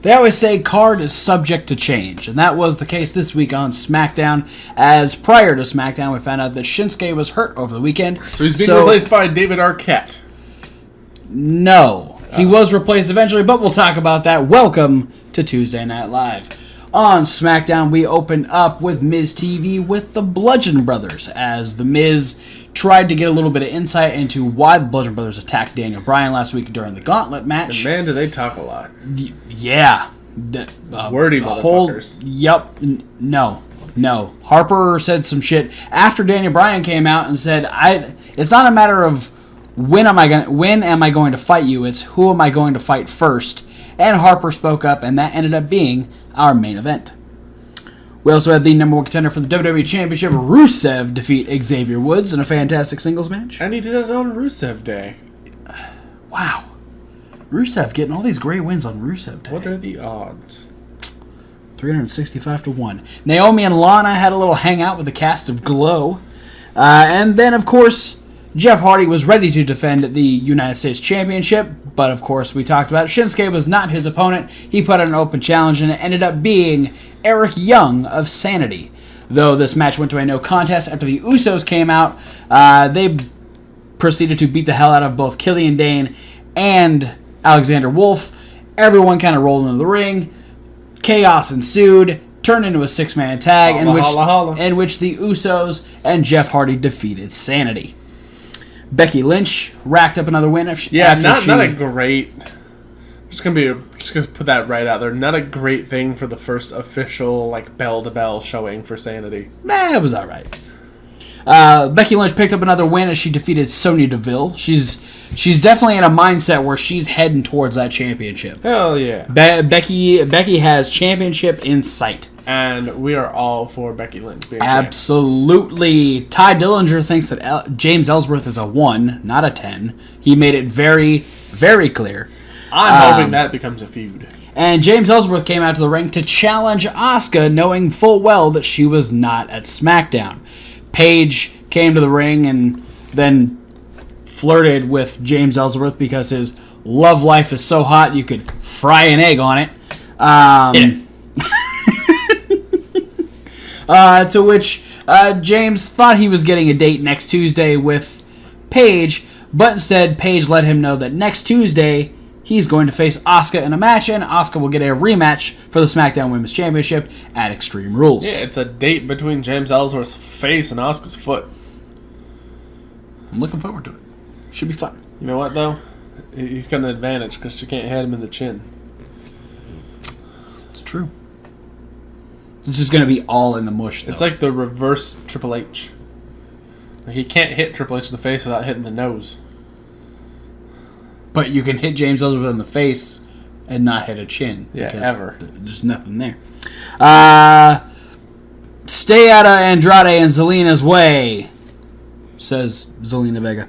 They always say card is subject to change, and that was the case this week on Smackdown, as prior to Smackdown we found out that Shinsuke was hurt over the weekend. So he's being replaced by David Arquette. No. He was replaced eventually, but we'll talk about that. Welcome to Tuesday Night Live. On SmackDown, we open up with Miz TV with the Bludgeon Brothers, as the Miz tried to get a little bit of insight into why the Bludgeon Brothers attacked Daniel Bryan last week during the Gauntlet match. And man, do they talk a lot. Yeah. Wordy motherfuckers. No. Harper said some shit after Daniel Bryan came out and said, it's not a matter of when am I going to fight you, it's who am I going to fight first. And Harper spoke up, and that ended up being our main event. We also had the number one contender for the WWE Championship, Rusev, defeat Xavier Woods in a fantastic singles match. And he did it on Rusev Day. Wow. Rusev getting all these great wins on Rusev Day. What are the odds? 365 to 1. Naomi and Lana had a little hangout with the cast of Glow. And then, of course, Jeff Hardy was ready to defend the United States Championship. But, of course, we talked about it. Shinsuke was not his opponent. He put out an open challenge, and it ended up being Eric Young of Sanity. Though this match went to a no contest after the Usos came out, they proceeded to beat the hell out of both Killian Dane and Alexander Wolf. Everyone kind of rolled into the ring. Chaos ensued, turned into a six-man tag in which the Usos and Jeff Hardy defeated Sanity. Becky Lynch racked up another win. Not a great. Just gonna put that right out there. Not a great thing for the first official bell to bell showing for Sanity. It was all right. Becky Lynch picked up another win as she defeated Sonya Deville. She's definitely in a mindset where she's heading towards that championship. Hell yeah. Becky has championship in sight. And we are all for Becky Lynch being absolutely. Champ. Ty Dillinger thinks that James Ellsworth is a 1, not a 10. He made it very, very clear. I'm hoping that becomes a feud. And James Ellsworth came out to the ring to challenge Asuka, knowing full well that she was not at SmackDown. Paige came to the ring and then flirted with James Ellsworth because his love life is so hot you could fry an egg on it. To which James thought he was getting a date next Tuesday with Paige, but instead Paige let him know that next Tuesday he's going to face Asuka in a match, and Asuka will get a rematch for the SmackDown Women's Championship at Extreme Rules. Yeah, it's a date between James Ellsworth's face and Asuka's foot. I'm looking forward to it. Should be fun. You know what, though? He's got an advantage because she can't hit him in the chin. It's true. It's just going to be all in the mush, though. It's like the reverse Triple H. He can't hit Triple H in the face without hitting the nose. But you can hit James Ellsworth in the face and not hit a chin. Yeah, ever. There's nothing there. Stay out of Andrade and Zelina's way, says Zelina Vega.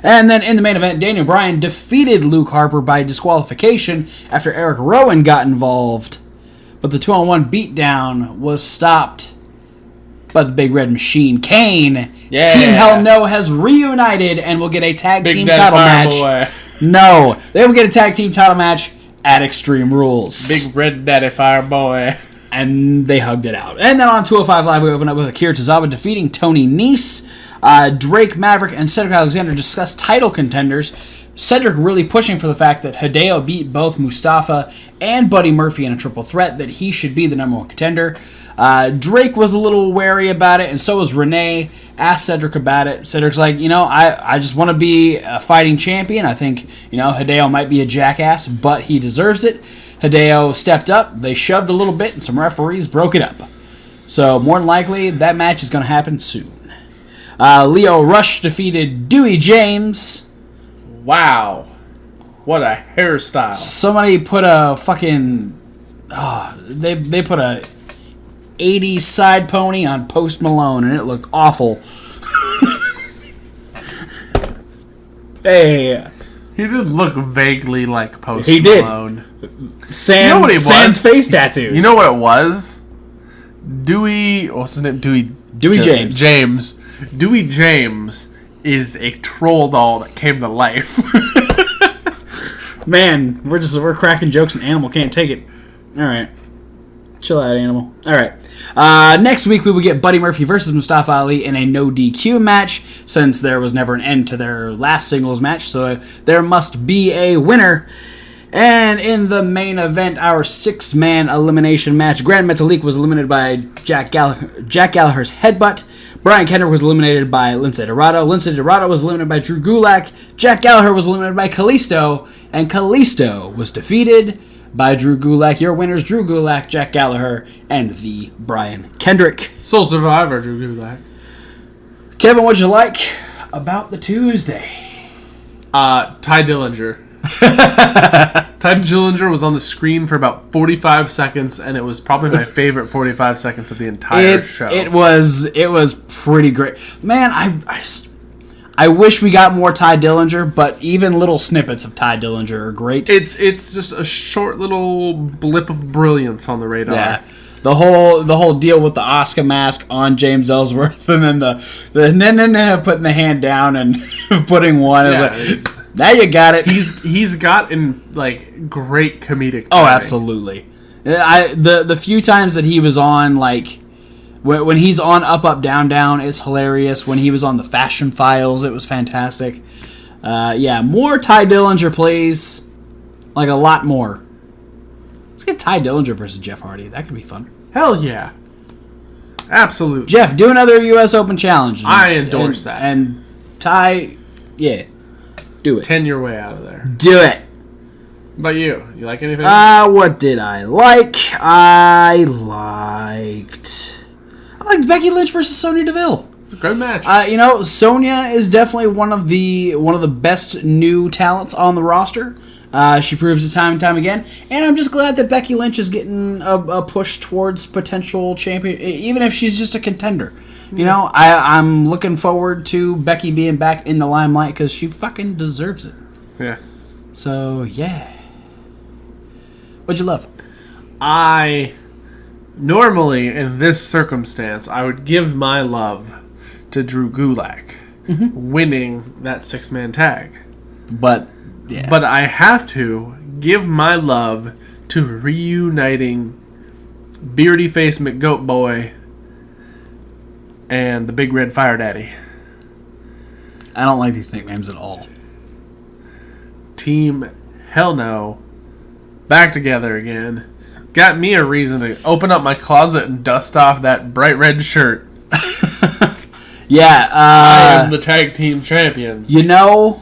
And then in the main event, Daniel Bryan defeated Luke Harper by disqualification after Eric Rowan got involved. But the 2-on-1 beatdown was stopped by the Big Red Machine. Kane, yeah. Team Hell No has reunited and will get a tag team title match. Boy. No, they will get a tag team title match at Extreme Rules. Big Red Daddy Fireboy. And they hugged it out. And then on 205 Live, we open up with Akira Tozawa defeating Tony Nese. Drake Maverick and Cedric Alexander discuss title contenders. Cedric really pushing for the fact that Hideo beat both Mustafa and Buddy Murphy in a triple threat, that he should be the number one contender. Drake was a little wary about it, and so was Renee. Asked Cedric about it. Cedric's like, I just want to be a fighting champion. I think, Hideo might be a jackass, but he deserves it. Hideo stepped up. They shoved a little bit, and some referees broke it up. So, more than likely, that match is going to happen soon. Leo Rush defeated Dewey James. Wow. What a hairstyle. Somebody put a fucking... they put a 80s side pony on Post Malone, and it looked awful. Hey. He did look vaguely like Post He Malone. did. Sans face tattoos. You know what it was? Dewey... What's his name? Dewey James. Dewey James is a troll doll that came to life. Man, we're cracking jokes and Animal can't take it. All right. Chill out, animal. All right. Next week, we will get Buddy Murphy versus Mustafa Ali in a no DQ match, since there was never an end to their last singles match, so there must be a winner. And in the main event, our 6-man elimination match, Grand Metalik was eliminated by Jack Gallagher's headbutt. Brian Kendrick was eliminated by Lince Dorado. Lince Dorado was eliminated by Drew Gulak. Jack Gallagher was eliminated by Kalisto. And Kalisto was defeated by Drew Gulak. Your winners, Drew Gulak, Jack Gallagher, and the Brian Kendrick. Sole survivor, Drew Gulak. Kevin, what'd you like about the Tuesday? Ty Dillinger. Ty Dillinger was on the screen for about 45 seconds, and it was probably my favorite 45 seconds of the entire show. It was pretty great. Man, I wish we got more Ty Dillinger, but even little snippets of Ty Dillinger are great. It's just a short little blip of brilliance on the radar. Yeah. The whole deal with the Oscar mask on James Ellsworth, and then the putting the hand down and putting one. Yeah, now you got it. He's got in like great comedic timing. Oh, absolutely. The few times that he was on, like when he's on Up Up Down Down, it's hilarious. When he was on the Fashion Files, it was fantastic. More Ty Dillinger, please. Like a lot more. Let's get Ty Dillinger versus Jeff Hardy. That could be fun. Hell yeah. Absolutely. Jeff, do another U.S. Open challenge. I endorse that. And Ty, yeah, do it. 10 your way out of there. Do it. What about you? You like anything? What did I like? I liked Becky Lynch versus Sonya Deville. It's a great match. Sonya is definitely one of the best new talents on the roster. She proves it time and time again, and I'm just glad that Becky Lynch is getting a push towards potential champion, even if she's just a contender. You know, I'm looking forward to Becky being back in the limelight because she fucking deserves it. Yeah. So yeah, what'd you love? Normally in this circumstance, I would give my love to Drew Gulak winning that 6-man tag, But I have to give my love to reuniting Beardy Face McGoat Boy and the Big Red Fire Daddy. I don't like these nicknames at all. Team Hell No back together again. Got me a reason to open up my closet and dust off that bright red shirt. Yeah, I am the tag team champions. You know,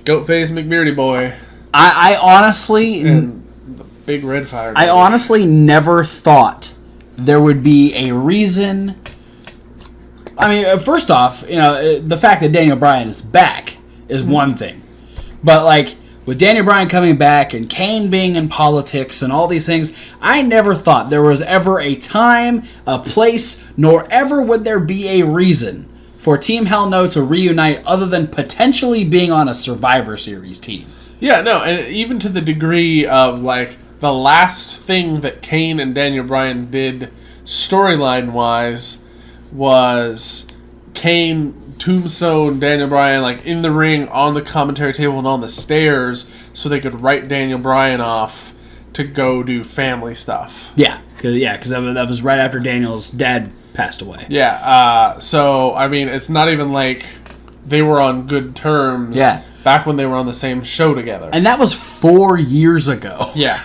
Goatface McBeardy Boy. I honestly... And the Big Red Fire Daddy. I honestly never thought there would be a reason... I mean, first off, the fact that Daniel Bryan is back is one thing. But, like, with Daniel Bryan coming back and Kane being in politics and all these things, I never thought there was ever a time, a place, nor ever would there be a reason for Team Hell No to reunite other than potentially being on a Survivor Series team. Yeah, no, and even to the degree of, like, the last thing that Kane and Daniel Bryan did storyline-wise was Kane tombstone Daniel Bryan, like, in the ring, on the commentary table, and on the stairs, so they could write Daniel Bryan off to go do family stuff. Yeah, because that was right after Daniel's dad passed away. Yeah, so, I mean, it's not even like they were on good terms back when they were on the same show together. And that was 4 years ago. Yeah.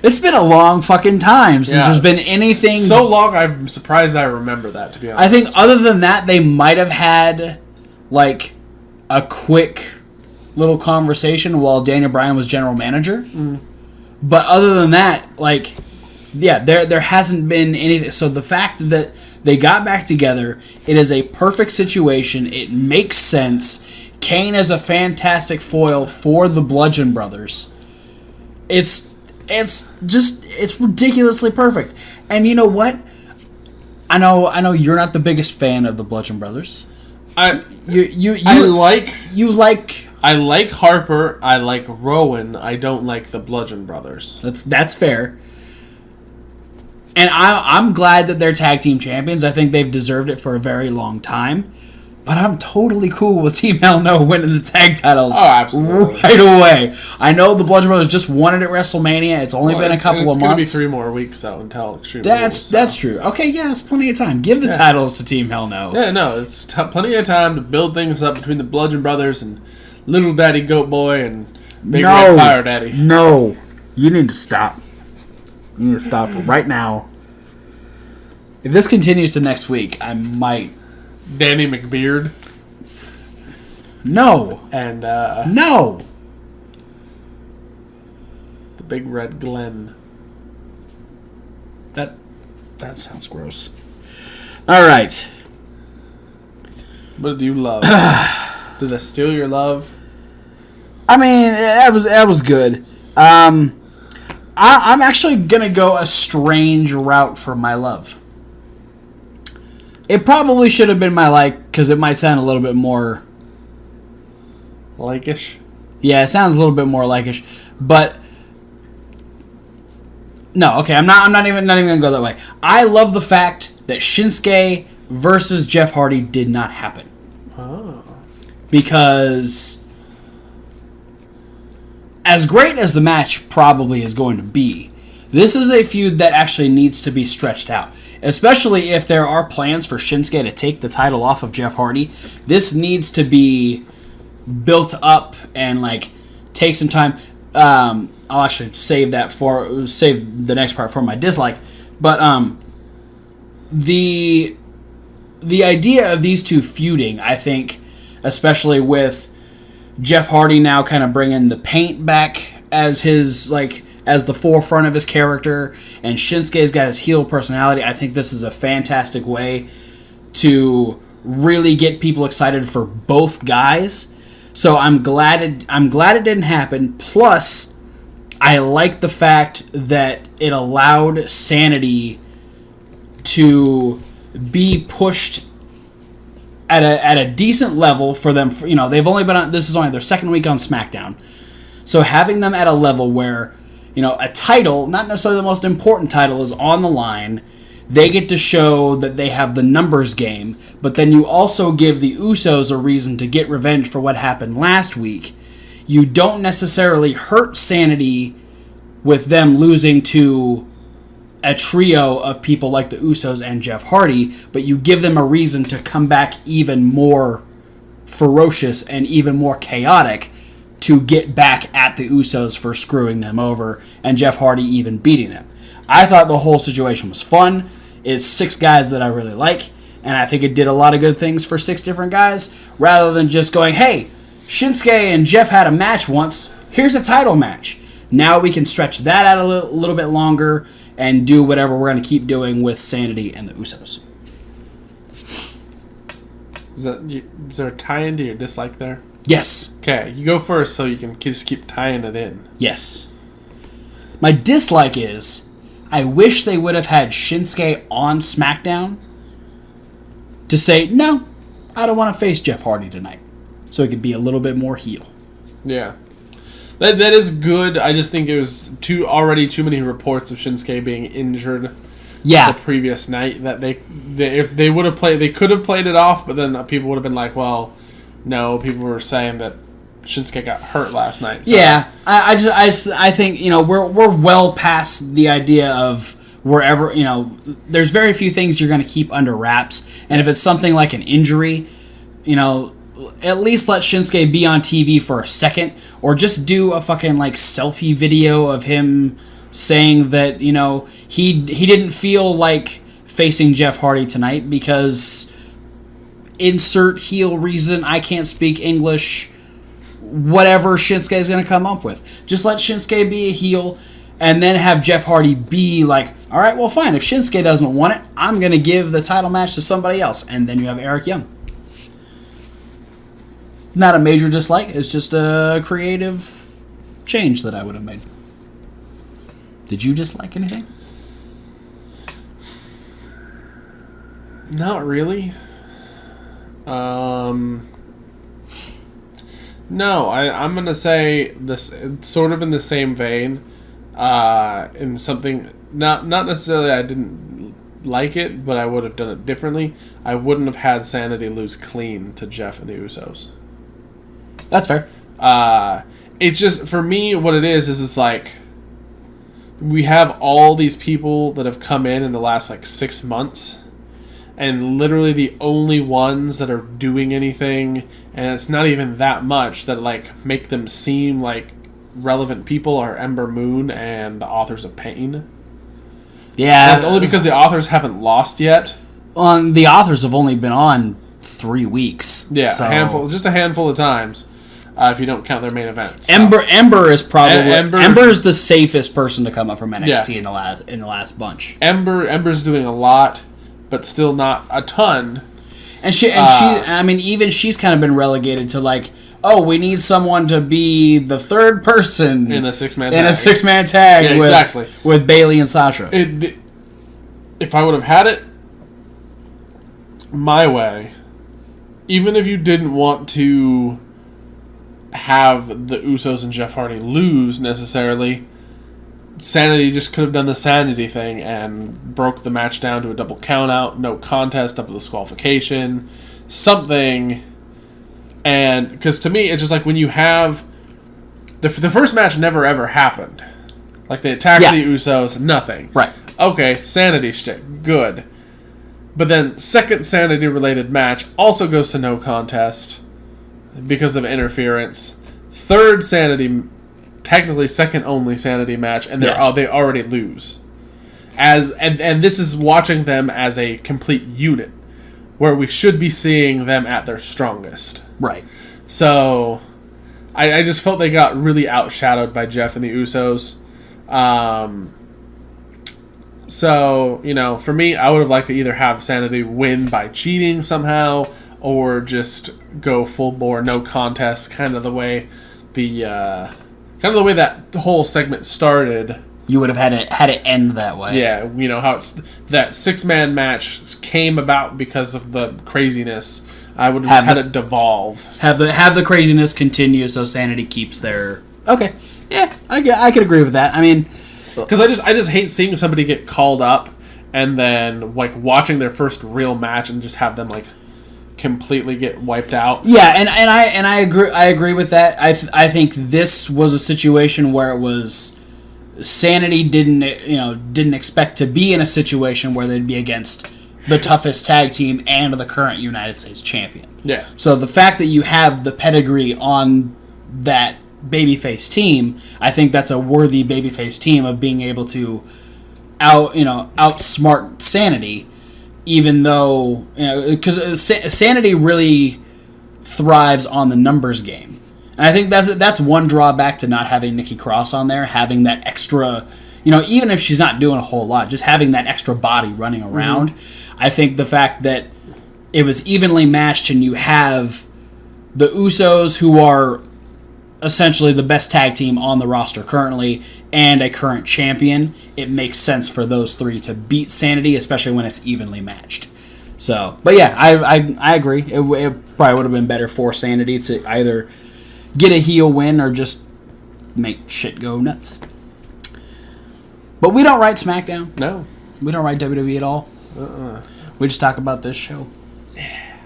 It's been a long fucking time since there's been anything... So long, I'm surprised I remember that, to be honest. I think other than that, they might have had, like, a quick little conversation while Daniel Bryan was general manager. Mm. But other than that, like... Yeah, there hasn't been anything. So the fact that they got back together, it is a perfect situation. It makes sense. Kane is a fantastic foil for the Bludgeon Brothers. It's ridiculously perfect. And you know what? I know you're not the biggest fan of the Bludgeon Brothers. I like Harper. I like Rowan. I don't like the Bludgeon Brothers. That's fair. And I'm glad that they're tag team champions. I think they've deserved it for a very long time. But I'm totally cool with Team Hell No winning the tag titles absolutely. right away. I know the Bludgeon Brothers just won it at WrestleMania. It's only been a couple of months. It's going to be 3 more weeks, though, until Extreme Rules. That's true. Okay, yeah, it's plenty of time. Give the titles to Team Hell No. Yeah, no, it's plenty of time to build things up between the Bludgeon Brothers and Little Daddy Goat Boy and Big Red Fire Daddy. No, you need to stop. You need to stop right now. If this continues to next week, I might... Danny McBeard. No. And, no. The Big Red Glen. That sounds gross. All right. What do you love? Did I steal your love? I mean, that was good. I'm actually gonna go a strange route for my love. It probably should have been my like, because it might sound a little bit more like-ish. Yeah, it sounds a little bit more like-ish, but no. Okay, I'm not even gonna go that way. I love the fact that Shinsuke versus Jeff Hardy did not happen. Oh. Because as great as the match probably is going to be, this is a feud that actually needs to be stretched out. Especially if there are plans for Shinsuke to take the title off of Jeff Hardy. This needs to be built up and like take some time. I'll actually save the next part for my dislike. But the idea of these two feuding, I think, especially with Jeff Hardy now kind of bringing the paint back as his as the forefront of his character, and Shinsuke's got his heel personality. I think this is a fantastic way to really get people excited for both guys. So I'm glad it didn't happen. Plus, I like the fact that it allowed Sanity to be pushed at a decent level for them. They've only been on, this is only their second week on SmackDown. So having them at a level where a title, not necessarily the most important title, is on the line. They get to show that they have the numbers game, but then you also give the Usos a reason to get revenge for what happened last week. You don't necessarily hurt Sanity with them losing to a trio of people like the Usos and Jeff Hardy, but you give them a reason to come back even more ferocious and even more chaotic to get back at the Usos for screwing them over, and Jeff Hardy even beating them. I thought the whole situation was fun. It's 6 guys that I really like, and I think it did a lot of good things for 6 different guys, rather than just going, hey, Shinsuke and Jeff had a match once, here's a title match. Now we can stretch that out a little bit longer and do whatever we're going to keep doing with Sanity and the Usos. Is there a tie-in to your dislike there? Yes. Okay, you go first so you can just keep tying it in. Yes. My dislike is, I wish they would have had Shinsuke on SmackDown to say, no, I don't want to face Jeff Hardy tonight. So it could be a little bit more heel. Yeah. That is good. I just think it was already too many reports of Shinsuke being injured. Yeah. The previous night that if they would have played, they could have played it off, but then people would have been like, well, no, people were saying that Shinsuke got hurt last night. So. Yeah, I think we're well past the idea of wherever there's very few things you're going to keep under wraps, and if it's something like an injury, at least let Shinsuke be on TV for a second, or just do a fucking selfie video of him saying that he didn't feel like facing Jeff Hardy tonight because insert heel reason, I can't speak English, whatever Shinsuke is going to come up with. Just let Shinsuke be a heel, and then have Jeff Hardy be like, all right, well, fine. If Shinsuke doesn't want it, I'm going to give the title match to somebody else. And then you have Eric Young. Not a major dislike. It's just a creative change that I would have made. Did you dislike anything? Not really. No, I'm going to say this, it's sort of in the same vein, in something, not necessarily I didn't like it, but I would have done it differently. I wouldn't have had Sanity lose clean to Jeff and the Usos. That's fair. It's just, for me, what it is it's like, we have all these people that have come in the last, 6 months, and literally the only ones that are doing anything, and it's not even that much, that, make them seem like relevant people are Ember Moon and the Authors of Pain. Yeah. That's only because the Authors haven't lost yet. The Authors have only been on 3 weeks. Yeah, so. just a handful of times. If you don't count their main events. So. Ember is probably Ember is the safest person to come up from NXT in the last bunch. Ember's doing a lot, but still not a ton. And she even she's kind of been relegated to we need someone to be the third person in a 6-man tag. Yeah, exactly. With Bayley and Sasha. If I would have had it my way, even if you didn't want to have the Usos and Jeff Hardy lose necessarily, Sanity just could have done the Sanity thing and broke the match down to a double countout, no contest, double disqualification, something. And because to me, it's just when you have the first match never ever happened. They attacked the Usos, nothing. Right. Okay, Sanity shtick, good. But then second Sanity related match also goes to no contest because of interference. Third Sanity, technically second only Sanity match, and they already lose. And this is watching them as a complete unit, where we should be seeing them at their strongest. Right. So, I just felt they got really outshadowed by Jeff and the Usos. So, for me, I would have liked to either have Sanity win by cheating somehow, or just go full bore, no contest, kind of the way that whole segment started. You would have had it end that way. Yeah, how it's that 6-man match came about because of the craziness. I would have just had it devolve. Have the craziness continue so Sanity keeps their. Okay, yeah, I could agree with that. I mean, because I just hate seeing somebody get called up and then watching their first real match and just have them completely get wiped out. Yeah, and I agree with that. I think this was a situation where it was Sanity didn't expect to be in a situation where they'd be against the toughest tag team and the current United States champion. Yeah. So the fact that you have the pedigree on that babyface team, I think that's a worthy babyface team of being able to outsmart Sanity. Even though, because Sanity really thrives on the numbers game. And I think that's one drawback to not having Nikki Cross on there, having that extra, even if she's not doing a whole lot, just having that extra body running around. Mm-hmm. I think the fact that it was evenly matched and you have the Usos, who are essentially the best tag team on the roster currently, and a current champion, it makes sense for those three to beat Sanity, especially when it's evenly matched. So, but yeah, I agree. It probably would have been better for Sanity to either get a heel win or just make shit go nuts. But we don't write SmackDown. No. We don't write WWE at all. We just talk about this show. Yeah.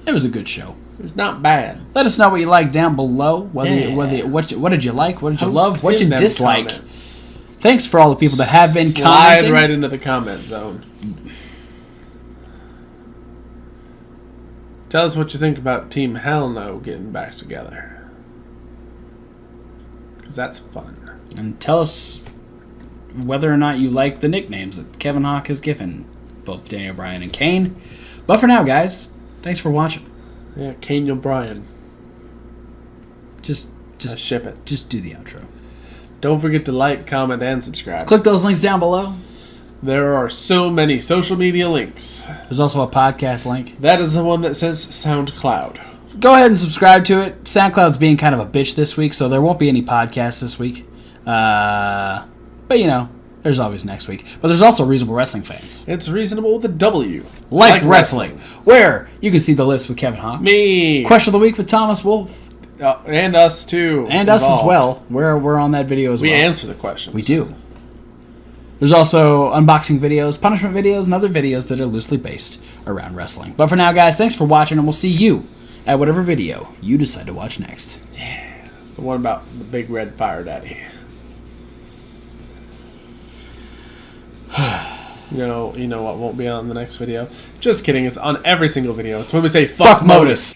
It was a good show. It was not bad. Let us know what you like down below. What did you like? What did you love? What did you dislike? Comments. Thanks for all the people that have been Slide commenting. right into the comment zone. Tell us what you think about Team Hell No getting back together. Because that's fun. And tell us whether or not you like the nicknames that Kevin Hawk has given both Daniel Bryan and Kane. But for now, guys, thanks for watching. Yeah, Kane O'Brien. Just ship it. Just do the outro. Don't forget to like, comment, and subscribe. Click those links down below. There are so many social media links. There's also a podcast link. That is the one that says SoundCloud. Go ahead and subscribe to it. SoundCloud's being kind of a bitch this week, so there won't be any podcasts this week. But there's always next week. But there's also Reasonable Wrestling Fans. It's reasonable with a W. Like wrestling. Where you can see the list with Kevin Hawk. Me. Question of the week with Thomas Wolf. And us too. And us as well. We're on that video as well. We answer the questions. We do. There's also unboxing videos, punishment videos, and other videos that are loosely based around wrestling. But for now, guys, thanks for watching, and we'll see you at whatever video you decide to watch next. Yeah, the one about the big red fire daddy. You know what won't be on the next video? Just kidding, it's on every single video. It's when we say, fuck Modus!